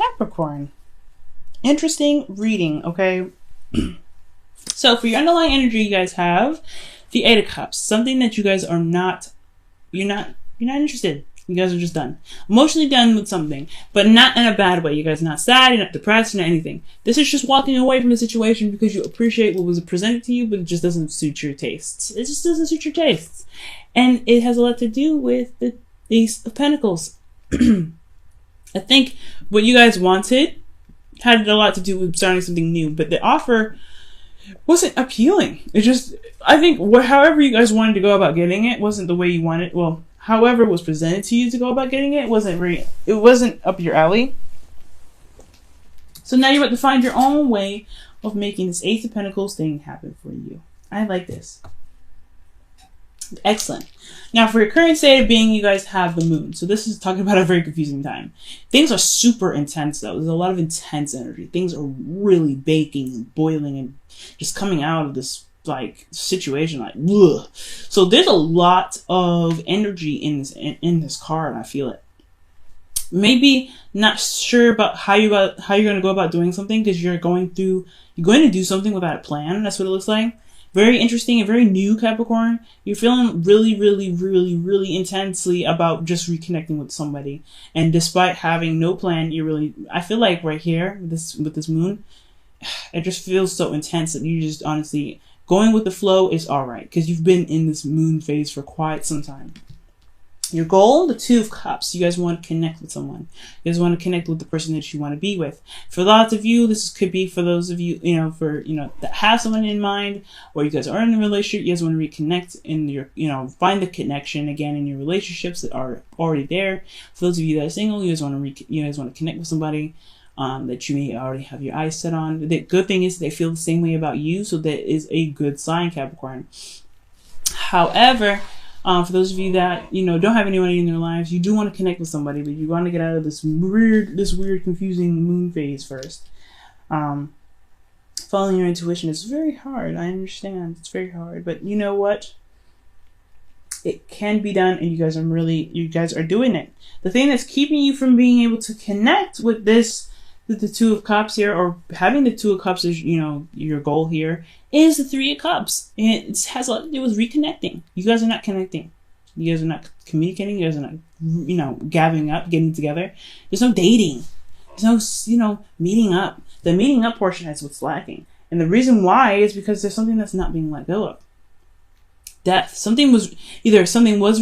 Capricorn. Interesting reading, okay? So for your underlying energy, you guys have the Eight of Cups. Something that you guys are not, you're not interested. You guys are just done. Emotionally done with something, but not in a bad way. You guys are not sad, you're not depressed, you're not anything. This is just walking away from the situation because you appreciate what was presented to you, but it just doesn't suit your tastes. It just doesn't suit your tastes. And it has a lot to do with the Ace of Pentacles. I think what you guys wanted had a lot to do with starting something new, but the offer wasn't appealing. It just, I think, however you guys wanted to go about getting it wasn't the way you wanted. Well, however it was presented to you to go about getting it wasn't up your alley. So now you have to find your own way of making this Ace of Pentacles thing happen for you. I like this. Excellent. Now for your current state of being, you guys have the moon. So this is talking about a very confusing time. Things are super intense though. There's a lot of intense energy. Things are really baking and boiling and just coming out of this like situation like ugh. So there's a lot of energy in this card. I feel it. Maybe not sure about how you're going to go about doing something because you're going to do something without a plan. That's what it looks like. Very interesting and very new, Capricorn. You're feeling really, really, really, really intensely about just reconnecting with somebody. And despite having no plan, I feel like right here with this moon, it just feels so intense that you just honestly going with the flow is all right because you've been in this moon phase for quite some time. Your goal, the Two of Cups. You guys want to connect with someone. You guys want to connect with the person that you want to be with. For lots of you, this could be for those of you, that have someone in mind, or you guys are in a relationship. You guys want to reconnect in your, find the connection again in your relationships that are already there. For those of you that are single, you guys want to connect with somebody that you may already have your eyes set on. The good thing is they feel the same way about you, so that is a good sign, Capricorn. However, for those of you that, don't have anyone in their lives, you do want to connect with somebody, but you want to get out of this weird, confusing moon phase first. Following your intuition is very hard. I understand. It's very hard. But you know what? It can be done, and you guys are doing it. The thing that's keeping you from being able to connect with the Two of Cups here, or having the Two of Cups as, your goal here, is the Three of Cups. It has a lot to do with reconnecting. You guys are not connecting. You guys are not communicating. You guys are not, gathering up, getting together. There's no dating. There's no, meeting up. The meeting up portion is what's lacking. And the reason why is because there's something that's not being let go of. Death. Something was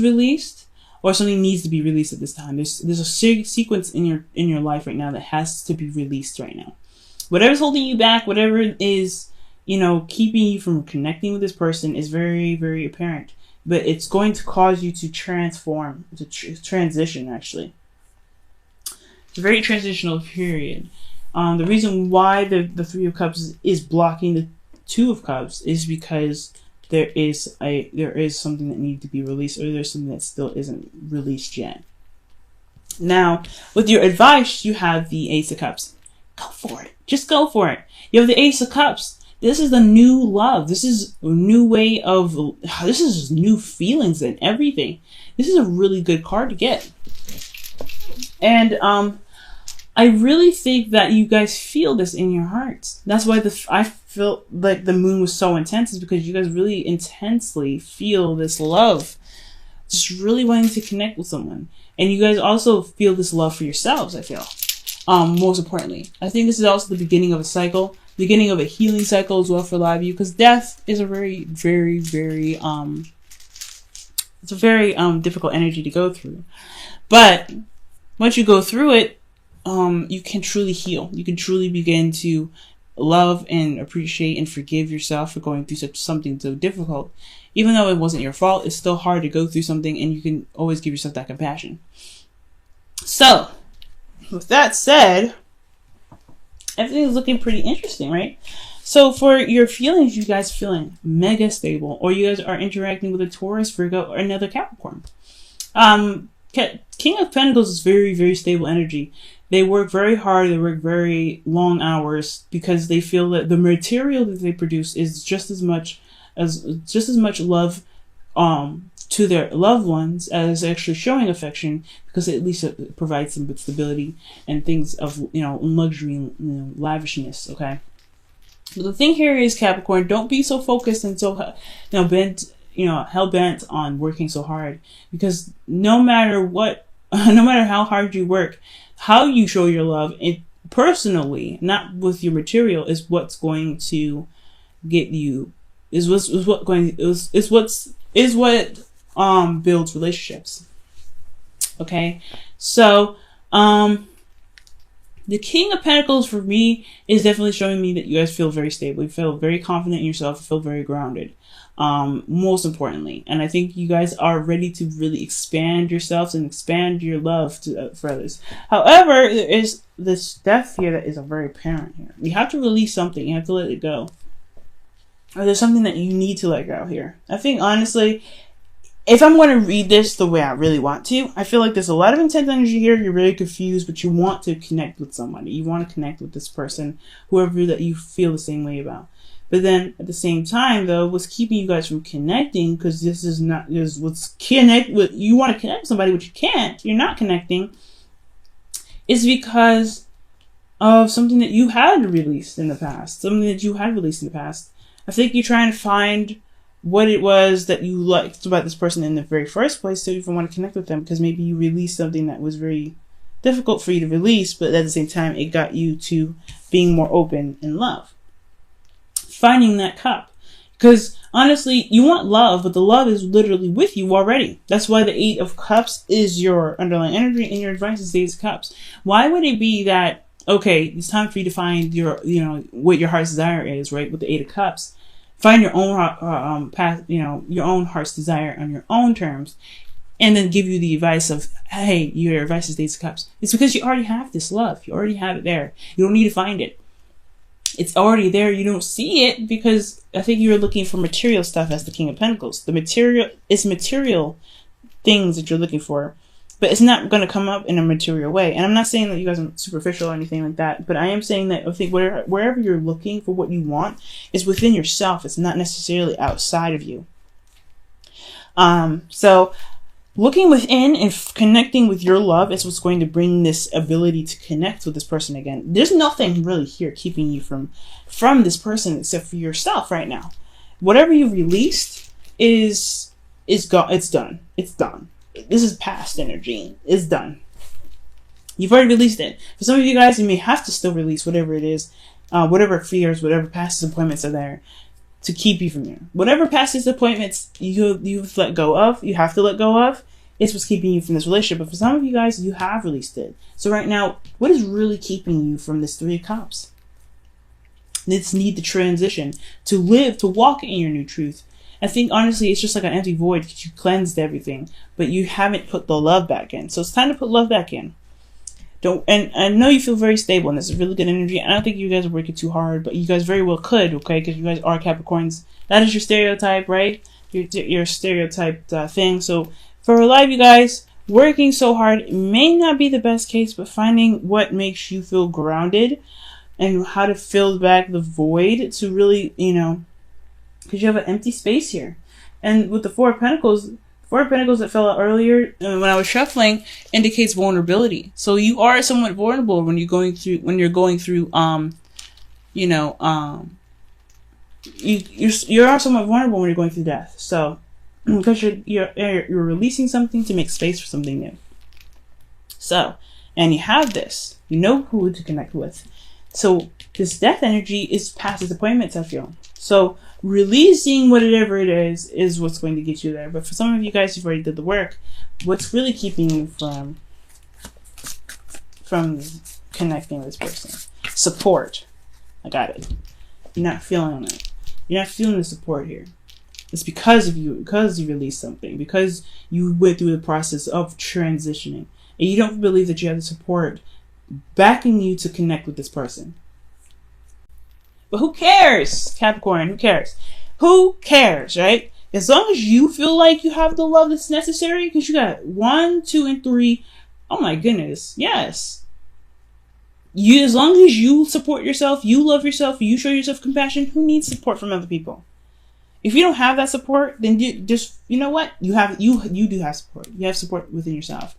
released, or something needs to be released at this time. There's a sequence in your life right now that has to be released right now. Whatever's holding you back, whatever is, keeping you from connecting with this person is very, very apparent. But it's going to cause you to transform, to transition, actually. It's a very transitional period. The reason why the Three of Cups is blocking the Two of Cups is because there is something that needs to be released, or there's something that still isn't released yet. Now, with your advice, you have the Ace of Cups. Go for it. Just go for it. You have the Ace of Cups. This is the new love. This is a new way of, this is new feelings and everything. This is a really good card to get. And, I really think that you guys feel this in your hearts. That's why I felt like the moon was so intense, is because you guys really intensely feel this love. Just really wanting to connect with someone. And you guys also feel this love for yourselves, I feel. Most importantly. I think this is also the beginning of a cycle. Beginning of a healing cycle as well for a lot of you. Because death is a very, very, very, it's a very difficult energy to go through. But once you go through it, you can truly heal. You can truly begin to love and appreciate and forgive yourself for going through something so difficult. Even though it wasn't your fault, it's still hard to go through something, and you can always give yourself that compassion. So, with that said, everything is looking pretty interesting, right? So for your feelings, you guys feeling mega stable, or you guys are interacting with a Taurus, Virgo, or another Capricorn. King of Pentacles is very, very stable energy. They work very hard. They work very long hours because they feel that the material that they produce is just as much love, to their loved ones as actually showing affection, because at least it provides them with stability and things of, luxury and, lavishness. Okay. But the thing here is, Capricorn, don't be so focused and so, bent, hell bent on working so hard, because no matter what, no matter how hard you work, how you show your love, it personally, not with your material, is what's going to get you, is what builds relationships. Okay, so the King of Pentacles for me is definitely showing me that you guys feel very stable. You feel very confident in yourself. You feel very grounded. Most importantly, and I think you guys are ready to really expand yourselves and expand your love for others. However, there is this death here that is very apparent here. You have to release something. You have to let it go. Or there's something that you need to let go here. I think, honestly, if I'm going to read this the way I really want to, I feel like there's a lot of intense energy here. You're really confused, but you want to connect with somebody. You want to connect with this person, whoever that you feel the same way about. But then at the same time, though, what's keeping you guys from connecting, because this is what's connect with, you want to connect with somebody, but you can't, you're not connecting, is because of something that you had released in the past. I think you're trying to find what it was that you liked about this person in the very first place, so you even want to connect with them, because maybe you released something that was very difficult for you to release, but at the same time, it got you to being more open in love. Finding that cup, because honestly, you want love, but the love is literally with you already. That's why the 8 of Cups is your underlying energy, and your advice is 8 of Cups. Why would it be that, okay, it's time for you to find your, what your heart's desire is, right? With the 8 of Cups, find your own path, your own heart's desire on your own terms, and then give you the advice of, hey, your advice is 8 of Cups. It's because you already have this love. You already have it there. You don't need to find it. It's already there. You don't see it because I think you're looking for material stuff as the King of Pentacles. It's material things that you're looking for, but it's not going to come up in a material way. And I'm not saying that you guys are superficial or anything like that, but I am saying that I think wherever you're looking for what you want is within yourself. It's not necessarily outside of you. So looking within and connecting with your love is what's going to bring this ability to connect with this person again. There's nothing really here keeping you from this person except for yourself right now. Whatever you released is gone. It's done. It's done. This is past energy. It's done. You've already released it. For some of you guys, you may have to still release whatever it is, whatever fears, whatever past disappointments are there to keep you from there. Whatever past disappointments you've let go of, you have to let go of, it's what's keeping you from this relationship. But for some of you guys, you have released it. So right now, what is really keeping you from this 3 of Cups? This need to transition, to live, to walk in your new truth. I think, honestly, it's just like an empty void because you cleansed everything, but you haven't put the love back in. So it's time to put love back in. And I know you feel very stable, and this is really good energy. I don't think you guys are working too hard, but you guys very well could, okay? Because you guys are Capricorns. That is your stereotype, right? Your stereotyped thing. So for a lot of you guys, working so hard may not be the best case, but finding what makes you feel grounded and how to fill back the void to really, because you have an empty space here. And with the 4 of Pentacles that fell out earlier when I was shuffling indicates vulnerability. So you are somewhat vulnerable when you're going through, you are somewhat vulnerable when you're going through death. So because you're releasing something to make space for something new. So, and you have this, you know who to connect with. So this death energy is past disappointments, I feel. So releasing whatever it is what's going to get you there. But for some of you guys who've already did the work, what's really keeping you from connecting with this person? Support. I got it. You're not feeling it. You're not feeling the support here. It's because of you, because you released something, because you went through the process of transitioning, and you don't believe that you have the support backing you to connect with this person. But who cares, Capricorn? Who cares? Who cares, right? As long as you feel like you have the love that's necessary, because you got 1, 2, and 3. Oh my goodness, yes. As long as you support yourself, you love yourself, you show yourself compassion, who needs support from other people? If you don't have that support, then you just, you know what? You do have support. You have support within yourself.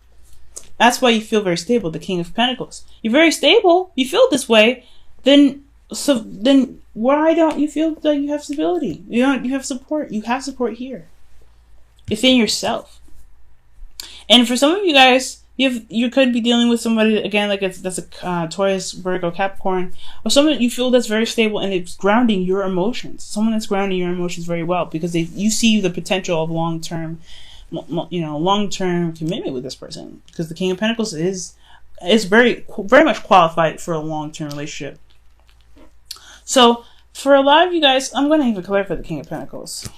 That's why you feel very stable, the King of Pentacles. You're very stable. You feel this way. Then why don't you feel that you have stability? You have support. You have support here within yourself. And for some of you guys, you could be dealing with somebody, again, like that's a Taurus, Virgo, Capricorn, or someone you feel that's very stable and it's grounding your emotions. Someone that's grounding your emotions very well because you see the potential of long-term commitment with this person, because the King of Pentacles is very much qualified for a long-term relationship. So for a lot of you guys, I'm going to even clarify the King of Pentacles.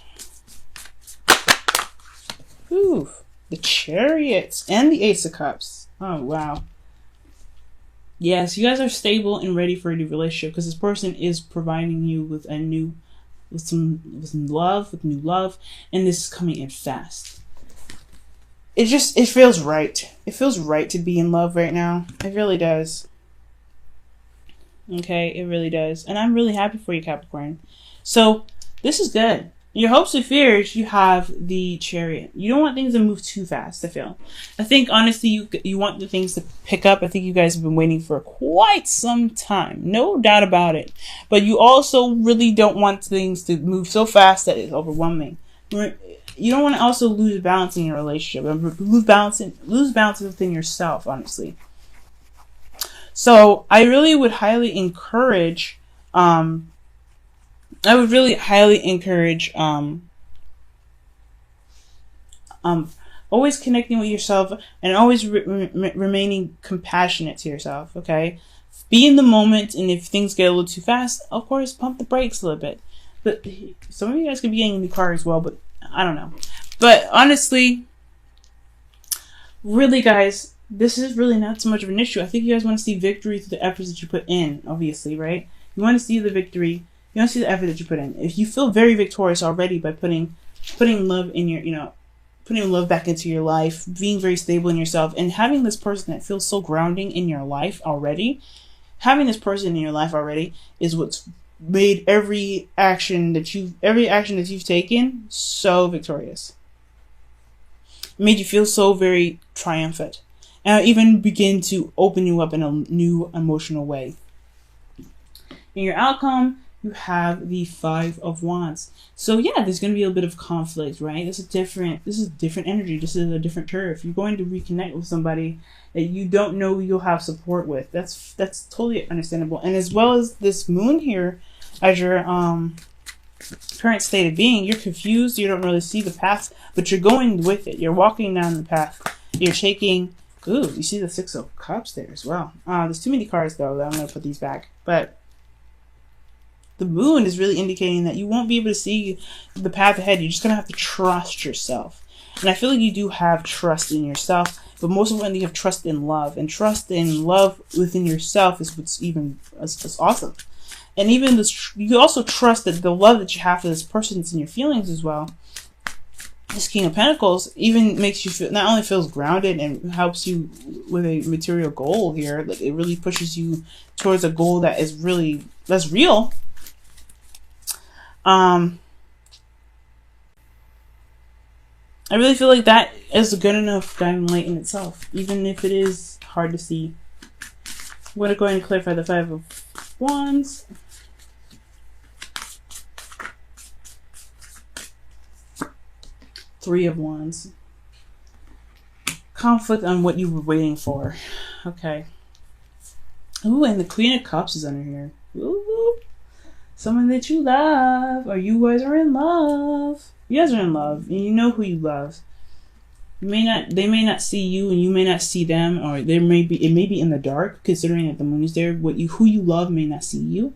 Ooh. The Chariots and the Ace of Cups. Oh, wow. Yes, you guys are stable and ready for a new relationship because this person is providing you with some new love, and this is coming in fast. It feels right. It feels right to be in love right now. It really does. Okay, it really does. And I'm really happy for you, Capricorn. So, this is good. Your hopes and fears, you have the Chariot. You don't want things to move too fast, I feel. I think, honestly, you want the things to pick up. I think you guys have been waiting for quite some time. No doubt about it. But you also really don't want things to move so fast that it's overwhelming. You don't want to also lose balance in your relationship. Lose balance within yourself, honestly. So, I really would highly encourage... always connecting with yourself and always remaining compassionate to yourself, okay? Be in the moment, and if things get a little too fast, of course, pump the brakes a little bit. But some of you guys could be getting in the car as well, but I don't know. But honestly, really, guys, this is really not so much of an issue. I think you guys want to see victory through the efforts that you put in, obviously, right? You want to see the victory. You want to see the effort that you put in. If you feel very victorious already by putting love in your, putting love back into your life, being very stable in yourself, and having this person that feels so grounding in your life already, is what's made every action that you've taken so victorious. It made you feel so very triumphant, and even begin to open you up in a new emotional way. In your outcome, you have the Five of Wands. So yeah, there's going to be a bit of conflict, right? This is different energy. This is a different turf. You're going to reconnect with somebody that you don't know you'll have support with. That's totally understandable. And as well as this moon here, as your current state of being, you're confused. You don't really see the path, but you're going with it. You're walking down the path. You're taking... Ooh, you see the Six of Cups there as well. There's too many cards, though, that I'm going to put these back. But... the moon is really indicating that you won't be able to see the path ahead. You're just going to have to trust yourself. And I feel like you do have trust in yourself, but most importantly, you have trust in love. And trust in love within yourself is what's it's awesome. And even this, you also trust that the love that you have for this person is in your feelings as well. This King of Pentacles even makes you feel, not only feels grounded and helps you with a material goal here, like it really pushes you towards a goal that's real. I really feel like that is a good enough guiding light in itself, even if it is hard to see. I'm going to go ahead and clarify the Five of Wands. Three of Wands. Conflict on what you were waiting for. Okay. Ooh, and the Queen of Cups is under here. Ooh. Someone that you love, or you guys are in love. You guys are in love, and you know who you love. They may not see you, and you may not see them, or it may be in the dark, considering that the moon is there. Who you love may not see you,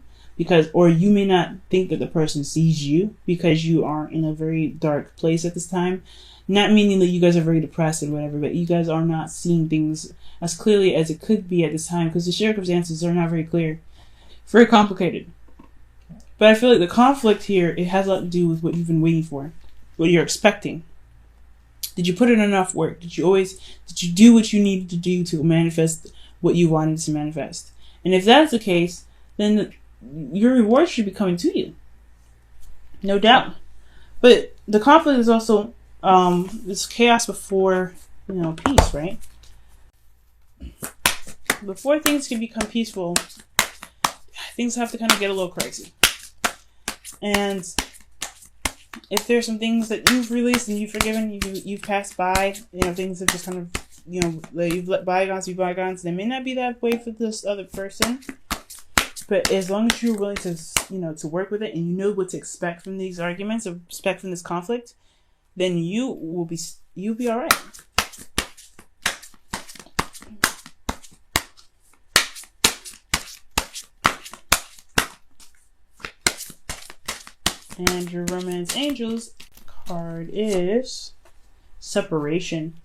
or you may not think that the person sees you because you are in a very dark place at this time. Not meaning that you guys are very depressed or whatever, but you guys are not seeing things as clearly as it could be at this time because the circumstances are not very clear, very complicated. But I feel like the conflict here, it has a lot to do with what you've been waiting for, what you're expecting. Did you put in enough work? Did you do what you needed to do to manifest what you wanted to manifest? And if that's the case, then your reward should be coming to you. No doubt. But the conflict is also it's chaos before, peace, right? Before things can become peaceful, things have to kind of get a little crazy. And if there's some things that you've released and you've forgiven, you've passed by, things have just kind of, you've let bygones be bygones. They may not be that way for this other person, but as long as you're willing to, to work with it, and you know what to expect from these arguments, or expect from this conflict, then you'll be all right. And your romance angels card is separation.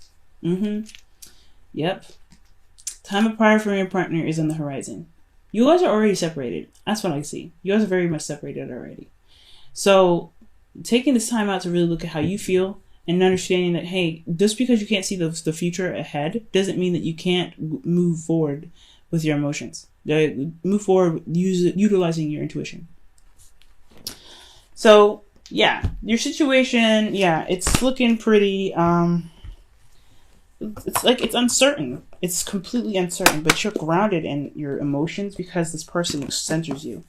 Yep. Time apart from your partner is on the horizon. You guys are already separated. That's what I see. You guys are very much separated already. So taking this time out to really look at how you feel and understanding that, hey, just because you can't see the future ahead doesn't mean that you can't move forward with your emotions. Move forward utilizing your intuition. So, yeah, your situation, it's looking pretty, it's uncertain. It's completely uncertain, but you're grounded in your emotions because this person centers you.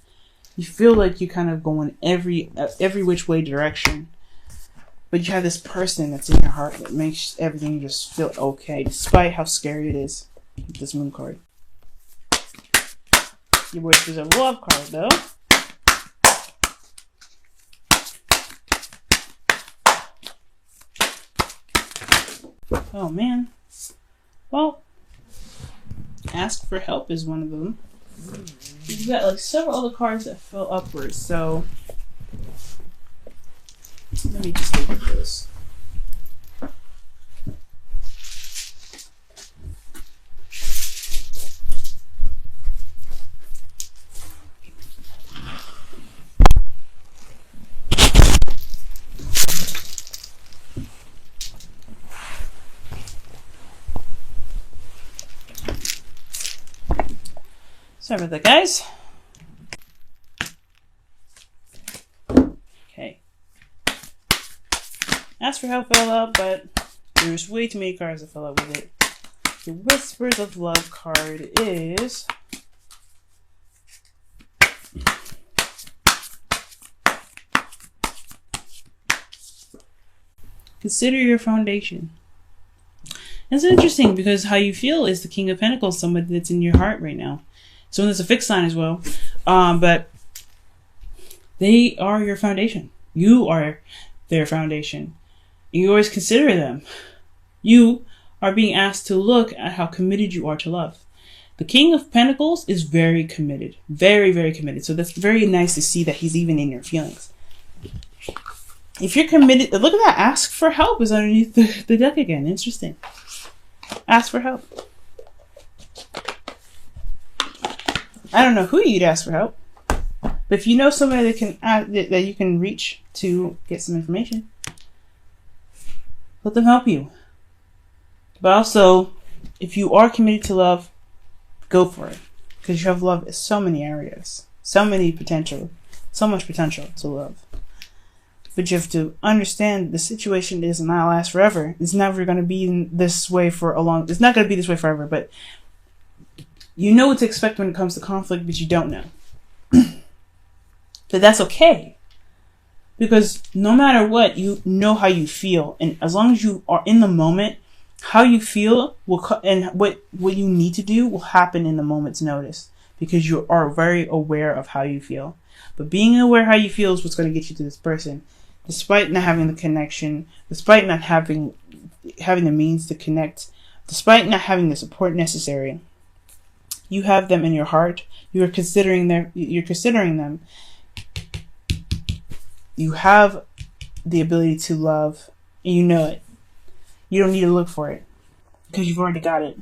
You feel like you're kind of going every which way direction, but you have this person that's in your heart that makes everything just feel okay, despite how scary it is. This moon card. Your wishes of love card, though. Oh man. Well, ask for help is one of them. You've got like several other cards that fell upwards, so let me just look at this. Sorry about that, guys. Okay. Ask for help fell out, but there's way too many cards that fell out with it. The Whispers of Love card is consider your foundation. It's interesting because how you feel is the King of Pentacles, somebody that's in your heart right now. So that's a fixed sign as well. But they are your foundation. You are their foundation. You always consider them. You are being asked to look at how committed you are to love. The King of Pentacles is very committed. Very, very committed. So that's very nice to see that he's even in your feelings. If you're committed, look at that. Ask for help is underneath the deck again. Interesting. Ask for help. I don't know who you'd ask for help, but if you know somebody that you can reach to get some information, let them help you. But also, if you are committed to love, go for it, because you have love in so many areas, so much potential to love. But you have to understand the situation does not last forever. It's never going to be this way for a long. It's not going to be this way forever, but. You know what to expect when it comes to conflict, but you don't know. But that's okay. Because no matter what, you know how you feel. And as long as you are in the moment, how you feel and what you need to do will happen in the moment's notice. Because you are very aware of how you feel. But being aware how you feel is what's going to get you to this person. Despite not having the connection, despite not having the means to connect, despite not having the support necessary. You have them in your heart. You're considering them. You have the ability to love, and you know it. You don't need to look for it because you've already got it.